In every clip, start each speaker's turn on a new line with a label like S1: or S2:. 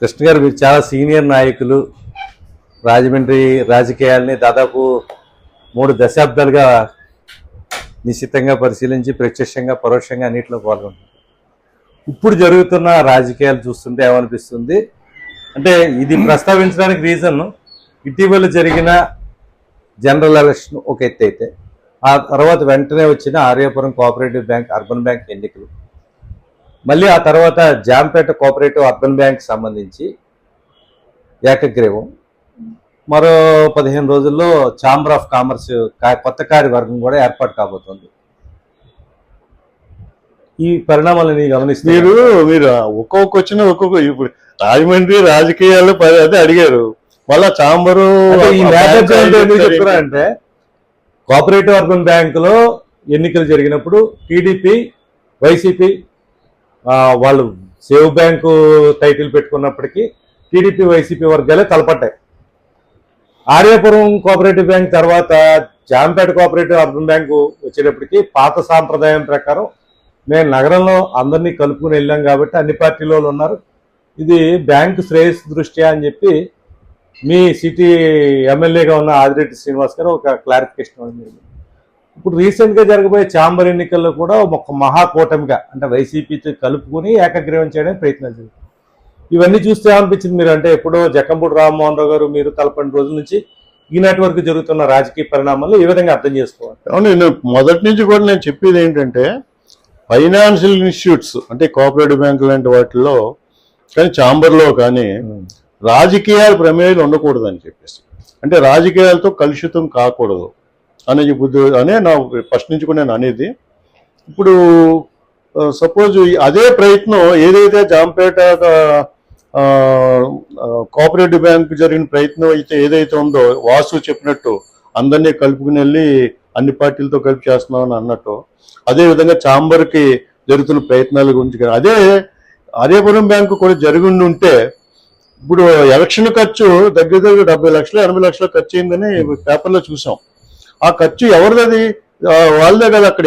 S1: కృష్ణ గారు, మీరు చాలా సీనియర్ నాయకులు. రాజమండ్రి రాజకీయాల్ని దాదాపు 3 దశాబ్దాలుగా నిశ్చితంగా పరిశీలించి ప్రత్యక్షంగా పరోక్షంగా అన్నింటిలో పాల్గొంటారు. ఇప్పుడు జరుగుతున్న రాజకీయాలు చూస్తుంటే ఏమనిపిస్తుంది అంటే, ఇది ప్రస్తావించడానికి రీజన్ ఇటీవల జరిగిన జనరల్ ఎలక్షన్ ఒక ఎత్తు అయితే, ఆ తర్వాత వెంటనే వచ్చిన Aryapuram cooperative bank urban bank ఎన్నికలు, మళ్ళీ ఆ తర్వాత జాంపేట కోఆపరేటివ్ అర్బన్ బ్యాంక్ సంబంధించి ఏకగ్రీవం, మరో 15 రోజుల్లో ఛాంబర్ ఆఫ్ కామర్స్ కొత్త కార్యవర్గం కూడా ఏర్పాటు కాబోతోంది. ఈ పరిణామాలని గమనిస్తే
S2: మీరు ఒక్కొక్క ఇప్పుడు రాజమండ్రి రాజకీయాలు అదే అడిగారు. మళ్ళా ఛాంబరు
S1: ఈ నేపథ్యం ఎందుకు చెప్తున్నా అంటే, కోఆపరేటివ్ అర్బన్ బ్యాంకులో ఎన్నికలు జరిగినప్పుడు టీడీపీ వైసీపీ వాళ్ళు సేవ్ బ్యాంకు టైటిల్ పెట్టుకున్నప్పటికీ టీడీపీ వైసీపీ వర్గాలే తలపడ్డాయి. ఆర్యాపురం కోఆపరేటివ్ బ్యాంక్ తర్వాత జాంపేట కోఆపరేటివ్ అర్బన్ బ్యాంకు వచ్చేటప్పటికి పాత సాంప్రదాయం ప్రకారం మేము నగరంలో అందరినీ కలుపుకుని వెళ్ళాం కాబట్టి అన్ని పార్టీలో ఉన్నారు, ఇది బ్యాంకు శ్రేయస్సు దృష్ట్యా అని చెప్పి మీ సిటీ ఎమ్మెల్యేగా ఉన్న ఆదిరెడ్డి శ్రీనివాస్ గారు ఒక క్లారిఫికేషన్ ఇవ్వడం జరిగింది. ఇప్పుడు రీసెంట్గా జరగబోయే ఛాంబర్ ఎన్నికల్లో కూడా ఒక మహాకూటమిగా అంటే వైసీపీతో కలుపుకుని ఏకగ్రీవం చేయడానికి ప్రయత్నాలు జరిగింది. ఇవన్నీ చూస్తే ఏమనిపించింది మీరు అంటే, ఎప్పుడో జక్కంపూడి రామ్మోహన్ రావు గారు మీరు తలపని రోజుల నుంచి ఈనాటి వరకు జరుగుతున్న రాజకీయ పరిణామాలు ఈ విధంగా అర్థం చేసుకోవాలి.
S2: అవును, మొదటి నుంచి కూడా నేను చెప్పేది ఏంటంటే, ఫైనాన్షియల్ ఇన్స్టిట్యూట్స్ అంటే కోఆపరేటివ్ బ్యాంక్ లాంటి వాటిల్లో కానీ ఛాంబర్లో కానీ రాజకీయాల ప్రమేయాలు ఉండకూడదు అని చెప్పేసి, అంటే రాజకీయాలతో కలుషితం కాకూడదు అనేది బుద్ధి అనే నా ఫస్ట్ నుంచి కూడా నేను అనేది. ఇప్పుడు సపోజ్ అదే ప్రయత్నం ఏదైతే జాంపేట కోఆపరేటివ్ బ్యాంక్ జరిగిన ప్రయత్నం అయితే ఏదైతే ఉందో, వాసు చెప్పినట్టు అందరినీ కలుపుకుని వెళ్ళి అన్ని పార్టీలతో కలిపి చేస్తున్నామని అన్నట్టు, అదేవిధంగా ఛాంబర్కి జరుగుతున్న ప్రయత్నాల గురించి అదే ఆర్యాపురం బ్యాంకు కూడా జరిగి ఉంటే, ఇప్పుడు ఎలక్షన్ ఖర్చు దగ్గర 70 లక్షలు 80 లక్షలు ఖర్చు అయిందని పేపర్లో చూసాం. ఆ ఖర్చు ఎవరిది? వాళ్ళదే కదా. అక్కడ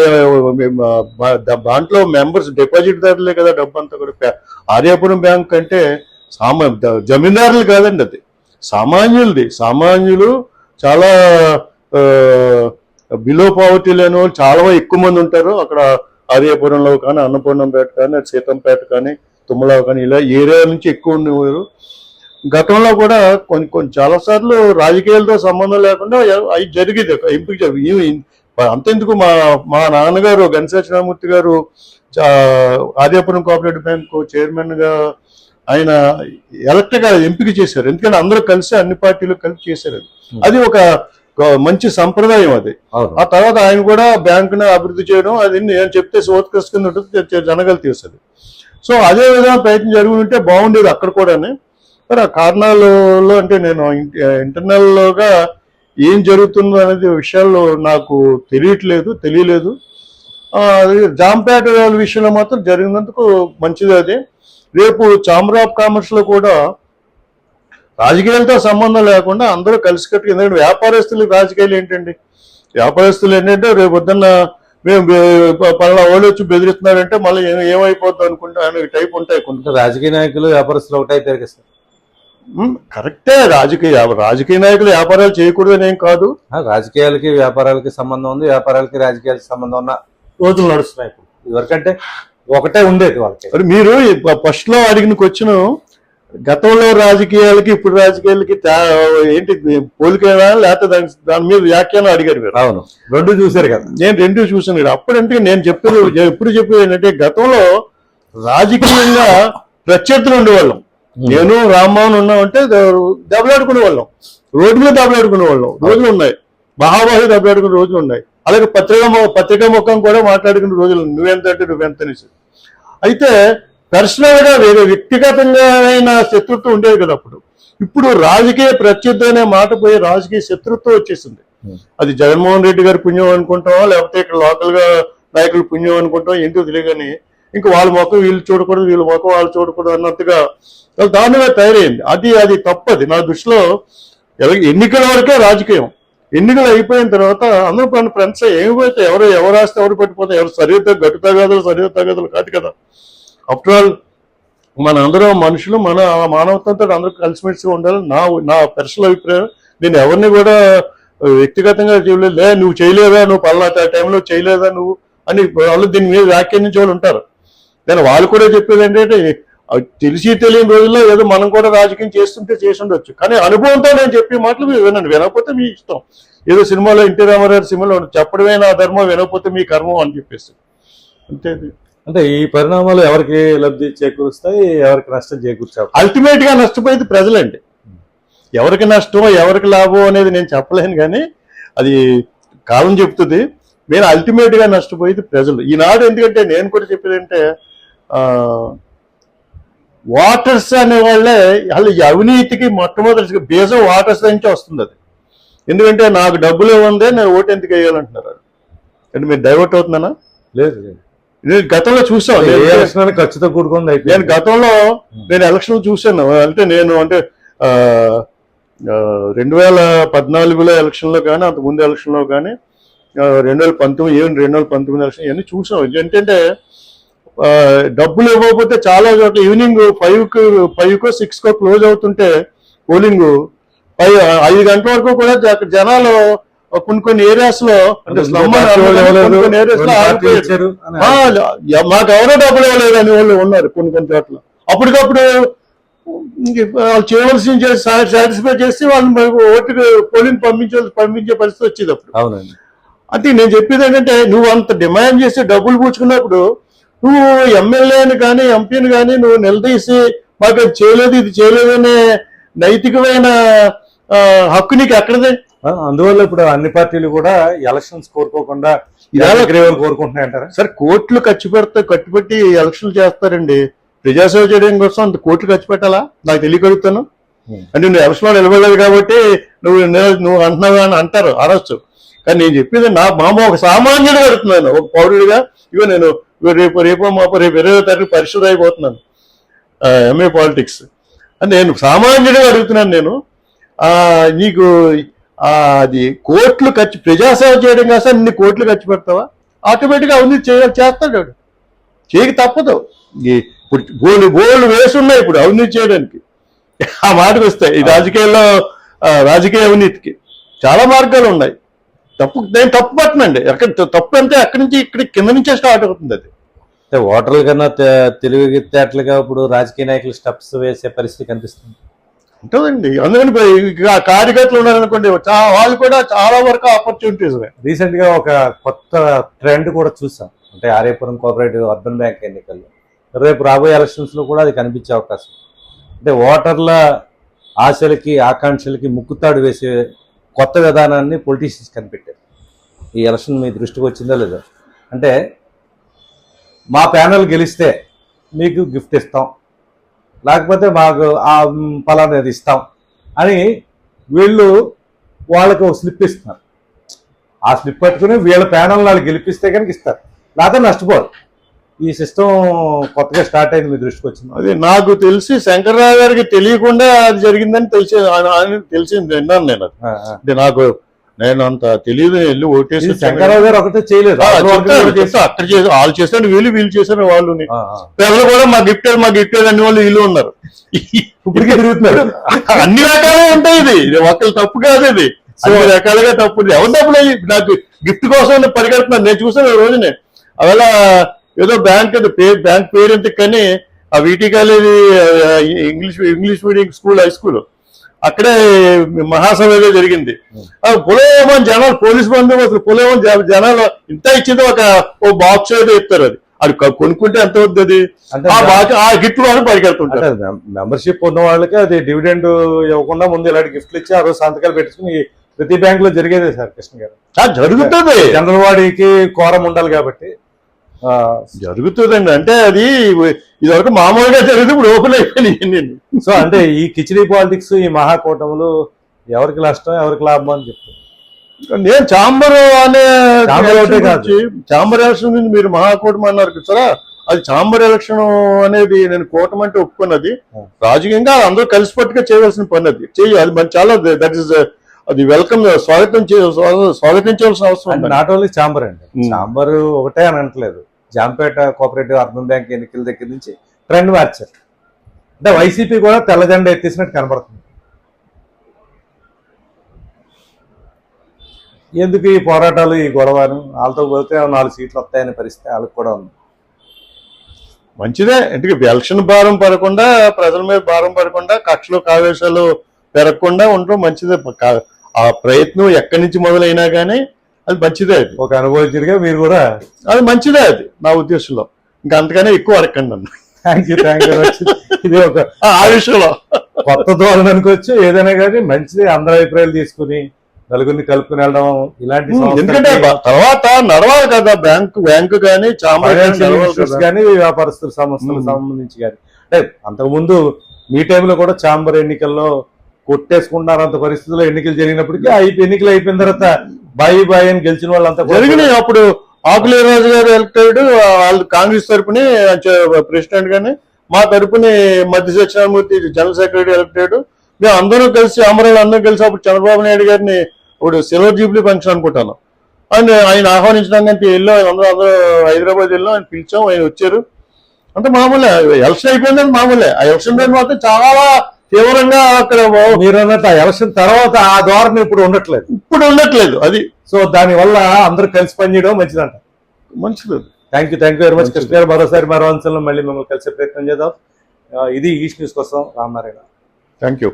S2: దాంట్లో మెంబర్స్ డిపాజిట్దారులే కదా డబ్బు అంతా కూడా. ఆర్యాపురం బ్యాంక్ అంటే జమీందారులు కాదండి, అది సామాన్యులది. సామాన్యులు చాలా బిలో పావర్టీ లేని వాళ్ళు చాలా ఎక్కువ మంది ఉంటారు అక్కడ ఆర్యాపురంలో కానీ, అన్నపూర్ణంపేట కానీ, సీతంపేట కానీ, తుమ్మలావు కానీ, ఇలా ఏరియా నుంచి ఎక్కువ ఉండేవారు. గతంలో కూడా కొన్ని చాలాసార్లు రాజకీయాలతో సంబంధం లేకుండా అవి జరిగేది, ఎంపిక అంతెందుకు మా నాన్నగారు గణేశరామూర్తి గారు ఆర్యాపురం కోఆపరేటివ్ బ్యాంకు చైర్మన్గా ఆయన ఎలక్ట్గా ఎంపిక చేశారు. ఎందుకంటే అందరూ కలిసి అన్ని పార్టీలు కలిసి చేశారు. అది ఒక మంచి సంప్రదాయం అది. ఆ తర్వాత ఆయన కూడా బ్యాంకును అభివృద్ధి చేయడం, అది నేను చెప్తే సోత్కర్ష్ కింద ఉంటుంది, జనగలు తీస్తుంది. సో అదే విధంగా ప్రయత్నం జరుగుతుంటే బాగుండేది అక్కడ కూడా. మరి ఆ కారణాలలో అంటే నేను ఇంటర్నల్గా ఏం జరుగుతుందో అనేది విషయాల్లో నాకు తెలియలేదు. జాంపేట విషయంలో మాత్రం జరిగినందుకు మంచిది. అది రేపు ఛాంబర్ ఆఫ్ కామర్స్లో కూడా రాజకీయాలతో సంబంధం లేకుండా అందరూ కలిసికట్టుగా, ఎందుకంటే వ్యాపారస్తులు రాజకీయాలు ఏంటండి? వ్యాపారస్తులు ఏంటంటే రేపు పొద్దున్న మేము పలానా వాళ్ళు వచ్చి బెదిరిస్తున్నారంటే మళ్ళీ ఏమైపోతుంది అనుకుంటా అనే టైప్ ఉంటాయి. కొంత
S1: రాజకీయ నాయకులు వ్యాపారస్తులు ఒకటే పెరిగిస్తారు.
S2: కరెక్టే, రాజకీయ నాయకులు వ్యాపారాలు చేయకూడదని ఏం కాదు.
S1: రాజకీయాలకి వ్యాపారాలకి సంబంధం ఉంది, వ్యాపారాలకి రాజకీయాలకి సంబంధం ఉన్న రోజులు నడుస్తున్నాయి. ఇదివరకంటే ఒకటే ఉండేది వాళ్ళకి.
S2: మరి మీరు ఫస్ట్ లో అడిగిన క్వశ్చన్, గతంలో రాజకీయాలకి ఇప్పుడు రాజకీయాలకి ఏంటి పోలికేనా లేకపోతే దాని మీద వ్యాఖ్యానం అడిగారు మీరు.
S1: అవును, రెండు చూశారు కదా.
S2: నేను రెండు చూసాను కదా. అప్పుడంటే నేను ఎప్పుడు చెప్పేది ఏంటంటే, గతంలో రాజకీయంగా ప్రత్యర్థులు ఉండేవాళ్ళం. నేను రామ్మోహన్ ఉన్నామంటే దెబ్బలాడుకునే వాళ్ళం, రోడ్డు మీద దెబ్బలాడుకునే వాళ్ళం రోజులు ఉన్నాయి, మహాబాహి దెబ్బలాడుకునే రోజులు ఉన్నాయి. అలాగే పత్రికా ముఖం కూడా మాట్లాడుకునే రోజులు, నువ్వెంత అంటే నువ్వెంత అనేసి. అయితే పర్సనల్ గా వేరే వ్యక్తిగతంగా అయిన శత్రుత్వం ఉండేది కదా అప్పుడు. ఇప్పుడు రాజకీయ ప్రత్యర్థి అనే మాట పోయి రాజకీయ శత్రుత్వం వచ్చేసింది. అది జగన్మోహన్ రెడ్డి గారి పుణ్యం అనుకుంటామో, లేకపోతే ఇక్కడ లోకల్ గా నాయకుల పుణ్యం అనుకుంటాం, ఏంటో తెలియగాని ఇంకా వాళ్ళ మొక్క వీళ్ళు చూడకూడదు, వీళ్ళ మొక్క వాళ్ళు చూడకూడదు అన్నట్టుగా దాని మీద తయారైంది. అది తప్పది నా దృష్టిలో. ఎన్నికల వరకే రాజకీయం. ఎన్నికలు అయిపోయిన తర్వాత అందరూ మన ఫ్రెండ్స్ ఏమైతే ఎవరు రాస్తే ఎవరు పెట్టిపోతే, ఎవరు సరిహద్దు గట్టు తగాదులు కాదు కదా. ఆఫ్టర్ ఆల్ మన అందరూ మనుషులు, మన మానవత్వంతో అందరూ కలిసిమెలిసి ఉండాలి. నా పర్సనల్ అభిప్రాయం. నేను ఎవరిని కూడా వ్యక్తిగతంగా చేయలేదు, నువ్వు చేయలేదా, నువ్వు పలానా టైంలో చేయలేదా నువ్వు అని వాళ్ళు దీని మీద వ్యాఖ్యానించే వాళ్ళు ఉంటారు. కానీ వాళ్ళు కూడా చెప్పేది ఏంటంటే తెలిసి తెలియని రోజుల్లో ఏదో మనం కూడా రాజకీయం చేస్తుంటే చేసి ఉండొచ్చు, కానీ అనుభవంతో నేను చెప్పే మాటలు మీరు వినండి, వినకపోతే మీ ఇష్టం. ఏదో సినిమాలో ఎన్టీ రామారావు సినిమాలో చెప్పడమే నా ధర్మం, వినకపోతే మీ కర్మం అని చెప్పేసి అంతే.
S1: అంటే ఈ పరిణామాలు ఎవరికి లబ్ధి చేకూరుస్తాయి, ఎవరికి నష్టం చేకూర్చావు?
S2: అల్టిమేట్ గా నష్టపోయేది ప్రజలండి. ఎవరికి నష్టం ఎవరికి లాభం అనేది నేను చెప్పలేను, కానీ అది కాలం చెప్తుంది. నేను అల్టిమేట్ గా నష్టపోయేది ప్రజలు ఈనాడు. ఎందుకంటే నేను కూడా చెప్పేది అంటే వాటర్స్ అనే వాళ్ళే వాళ్ళు ఈ అవినీతికి మొట్టమొదటి బేజం వాటర్స్ నుంచి వస్తుంది. అది ఎందుకంటే నాకు డబ్బులు ఇవ్వందే నేను ఓటు ఎందుకు వేయాలంటున్నారు. అంటే మీరు డైవర్ట్ అవుతున్నానా?
S1: లేదు,
S2: నేను గతంలో చూసాను.
S1: ఎలక్షన్ ఖర్చుతో కూడుకుంది.
S2: నేను గతంలో ఎలక్షన్ చూశాను. అంటే నేను 2014లో ఎలక్షన్లో కానీ అంతకుముందు ఎలక్షన్లో కానీ 2019 ఎలక్షన్ ఇవన్నీ చూసాం. ఏంటంటే డబ్బులు ఇవ్వకపోతే చాలా చోట్ల ఈవినింగ్ 5కో 6కో క్లోజ్ అవుతుంటే పోలింగ్ 5 గంటల వరకు కూడా జనాలు కొన్ని ఏరియాస్ లో అంటే మాకు ఎవరో డబ్బులు ఇవ్వలేదు అని వాళ్ళు ఉన్నారు కొన్ని చోట్ల. అప్పటికప్పుడు వాళ్ళు చేయవలసిన సాటిస్ఫై చేసి వాళ్ళని ఓటుకు పోలింగ్ పంపించే పరిస్థితి వచ్చేది అప్పుడు.
S1: అవునండి.
S2: అంటే నేను చెప్పేది ఏంటంటే నువ్వు అంత డిమాండ్ చేసి డబ్బులు పూచుకున్నప్పుడు నువ్వు ఎమ్మెల్యేని కానీ ఎంపీని కానీ నువ్వు నిలదీసి మాకు అది చేయలేదు ఇది చేయలేదనే నైతికమైన హక్కు నీకు ఎక్కడదే.
S1: అందువల్ల ఇప్పుడు అన్ని పార్టీలు కూడా ఎలక్షన్స్ కోరుకోకుండా కోరుకుంటున్నాయి అంటారా?
S2: సార్ కోట్లు ఖర్చుపెట్టి ఎలక్షన్లు చేస్తారండి. ప్రజాసేవ చేయడం కోసం అంత కోట్లు ఖర్చు పెట్టాలా? నాకు తెలియగలుగుతాను. అంటే నువ్వు ఎలక్షన్లో నిలబడలేదు కాబట్టి నువ్వు అంటున్నావు అని అంటారు, అనొచ్చు. కానీ నేను చెప్పేది నా మామ ఒక సామాన్యుడు అడుగుతున్నాను, ఒక పౌరుడిగా. ఇగో నేను రేపు 20వ తారీఖు పరిశుద్ధ అయిపోతున్నాను ఎంఏ పాలిటిక్స్ అని నేను సామాన్యుడిగా అడుగుతున్నాను. నేను నీకు అది కోట్లు ఖర్చు ప్రజాసేవ చేయడం కాస్త అన్ని కోట్లు ఖర్చు పెడతావా? ఆటోమేటిక్గా అవినీతి చేస్తాడు వాడు, చేయక తప్పదు. ఇప్పుడు గోల్డ్ వేసి ఉన్నాయి ఇప్పుడు అవినీతి చేయడానికి. ఆ మాటకు వస్తాయి ఈ రాజకీయ అవినీతికి చాలా మార్గాలు ఉన్నాయి. నేను తప్పు పట్టనండి. తప్పు అంటే అక్కడి నుంచి ఇక్కడ కింద నుంచే స్టార్ట్ అవుతుంది. అది
S1: ఓటర్ల కన్నా తెలివితేటలుగా ఇప్పుడు రాజకీయ నాయకులు స్టెప్స్ వేసే పరిస్థితి కనిపిస్తుంది
S2: ఉంటుందండి. అందుకని కార్యకర్తలు ఉన్నారనుకోండి వాళ్ళు కూడా చాలా వరకు ఆపర్చునిటీస్.
S1: రీసెంట్ గా ఒక కొత్త ట్రెండ్ కూడా చూసాం. అంటే ఆర్ఏపురం కోఆపరేటివ్ అర్బన్ బ్యాంక్ ఎన్నికల్లో రేపు రాబోయే ఎలక్షన్స్ లో కూడా అది కనిపించే అవకాశం. అంటే ఓటర్ల ఆశలకి ఆకాంక్షలకి ముక్కుతాడు వేసే కొత్త విధానాన్ని పొలిటీషియన్స్ కనిపెట్టారు. ఈ ఎలక్షన్ మీ దృష్టికి వచ్చిందా లేదా? అంటే మా ప్యానెల్ గెలిస్తే మీకు గిఫ్ట్ ఇస్తాం, లేకపోతే మాకు ఆ ఫలానేది ఇస్తాం అని వీళ్ళు వాళ్ళకు ఒక స్లిప్ ఇస్తున్నారు. ఆ స్లిప్ పట్టుకుని వీళ్ళ ప్యానెల్ వాళ్ళు గెలిపిస్తే కనుక ఇస్తారు, లేకపోతే నష్టపోరు. ఈ సిస్టమ్ కొత్తగా స్టార్ట్ అయింది, మీ దృష్టికి వచ్చింది?
S2: అది నాకు తెలిసి శంకర్రావు గారికి తెలియకుండా అది జరిగిందని తెలిసింది విన్నాను నేను. అంటే నేను అంత తెలియదు. వెళ్ళి ఓటేసి
S1: శంకర్రావు గారు ఒకటే చేయలేదు,
S2: అక్కడ వాళ్ళు చేశారు వీళ్ళు చేశారు వాళ్ళు. ప్రజలు కూడా మా గిఫ్ట్ అన్ని వాళ్ళు వీళ్ళు ఉన్నారు.
S1: ఇప్పటికీ తిరుగుతున్నారు.
S2: అన్ని రకాలుగా ఉంటాయి. ఇది ఒకళ్ళు తప్పు కాదు, ఇది అన్ని రకాలుగా తప్పు. ఎవరు తప్పులు నాకు గిఫ్ట్ కోసం పరిగెడుతున్నాను. నేను చూసాను రోజునే అవేళ ఏదో బ్యాంక్ పేరు ఎంత కానీ ఆ వీటి college English medium school high school అక్కడే మహాసభ జరిగింది. పులేమని జనాలు పోలీస్ బందోబస్తు పులేమని జనాలు ఇంత ఇచ్చింది ఓ బాక్స్ ఏదో ఇస్తారు. అది కొనుక్కుంటే ఎంత అవుతుంది? ఆ గిఫ్ట్ వాళ్ళు పరిగెడుతుంటారు.
S1: మెంబర్షిప్ ఉన్న వాళ్ళకి అది డివిడెండ్ ఇవ్వకుండా ముందు ఇలాంటి గిఫ్ట్లు ఇచ్చి ఆ రోజు సంతకాలు పెట్టుకుని ప్రతి బ్యాంక్ లో జరిగేదే సార్ కృష్ణ గారు.
S2: జరుగుతుంది.
S1: చంద్రవాడికి కోరం ఉండాలి కాబట్టి
S2: జరుగుతుందండి. అంటే అది ఇదివరకు మామూలుగా జరిగితే ఇప్పుడు ఓపెన్ అయిపోయింది.
S1: సో అంటే ఈ కిచిడీ పాలిటిక్స్, ఈ మహాకూటములు ఎవరికి నష్టం ఎవరికి లాభం అని చెప్తారు.
S2: నేను చాంబర్ ఎలక్షన్ గురించి మీరు మహాకూటమి అన్నారు కదా, అది చాంబర్ ఎలక్షన్ అనేది నేను కూటమి అంటే ఒప్పుకున్నది. రాజకీయంగా అందరూ కలిసిపట్టుగా చేయవలసిన పని అది అది చాలా దట్ ఈస్ అది వెల్కమ్ స్వాగతించవలసిన అవసరం.
S1: నాట్ ఓన్లీ చాంబర్ అండి, చాంబర్ ఒకటే అని అనట్లేదు. జాంపేట కోఆపరేటివ్ అర్బన్ బ్యాంక్ ఎన్నికల దగ్గర నుంచి ట్రెండ్ మార్చారు. అంటే వైసీపీ కూడా తెల్ల జెండా ఎత్తేసినట్టు కనబడుతుంది. ఎందుకు ఈ పోరాటాలు, ఈ గొడవను? వాళ్ళతో పోతే 4 సీట్లు వస్తాయనే పరిస్థితి వాళ్ళకి కూడా ఉంది.
S2: మంచిదే. ఎందుకంటే ఎలక్షన్ భారం పడకుండా, ప్రజల మీద భారం పడకుండా, కక్షలు కావేశాలు పెరగకుండా ఉండడం మంచిదే. ఆ ప్రయత్నం ఎక్కడి నుంచి మొదలైనా కానీ అది మంచిదే. అది
S1: ఒక అనుభవించడిగా మీరు కూడా
S2: అది మంచిదే, అది నా ఉద్దేశంలో. ఇంకా అంతగానే ఎక్కువ అడగండి నన్ను.
S1: థ్యాంక్ యూ ఇది ఒక
S2: ఆ విషయంలో
S1: కొత్త ధోరణి అనుకోవచ్చు. ఏదైనా కానీ మంచిది, అందరి అభిప్రాయాలు తీసుకుని నలుగురిని కలుపుకుని వెళ్ళడం ఇలాంటి
S2: ఎందుకంటే తర్వాత నడవాలి కదా బ్యాంకు కానీ,
S1: కానీ వ్యాపారస్తుల సంస్థలకు సంబంధించి కానీ. అంటే అంతకుముందు మీ టైంలో కూడా చాంబర్ ఎన్నికల్లో కొట్టేసుకుంటున్నారంత పరిస్థితుల్లో ఎన్నికలు జరిగినప్పటికీ ఎన్నికలు అయిపోయిన తర్వాత బాయి అని గెలిచిన వాళ్ళంతా
S2: జరిగినాయి. అప్పుడు ఆకులేరాజు గారు ఎలక్టెడ్, వాళ్ళు కాంగ్రెస్ తరపుని ప్రెసిడెంట్ గాని, మా తరపుని మధ్య సత్యనారాయణమూర్తి జనరల్ సెక్రటరీ ఎలక్టెడ్. మేము అందరూ కలిసి, అమరాలు అందరూ కలిసి అప్పుడు చంద్రబాబు నాయుడు గారిని ఇప్పుడు సిల్వర్ జూబ్లీ ఫంక్షన్ అనుకుంటాను, ఆయన ఆహ్వానించడానికి వెళ్ళాం. అందరూ హైదరాబాద్ వెళ్ళాం, ఆయన పిలిచాం, ఆయన వచ్చారు. అంటే మామూలే, ఎలక్షన్ అయిపోయిందని మామూలే. ఆ ఎలక్షన్ టైం మాత్రం చాలా తీవ్రంగా అక్కడ
S1: మీరు అన్నట్టు ఆ ఎలక్షన్ తర్వాత ఆ ధోరణి ఇప్పుడు ఉండట్లేదు.
S2: అది.
S1: సో దానివల్ల అందరూ కలిసి పనిచేయడం మంచిదంట.
S2: మంచిది.
S1: Thank you very much Krishna గారు. మరోసారి మరో అంశంలో మళ్ళీ మిమ్మల్ని కలిసే ప్రయత్నం చేద్దాం. ఇది ఈస్ట్ న్యూస్ కోసం రామనారాయణ.
S2: Thank you.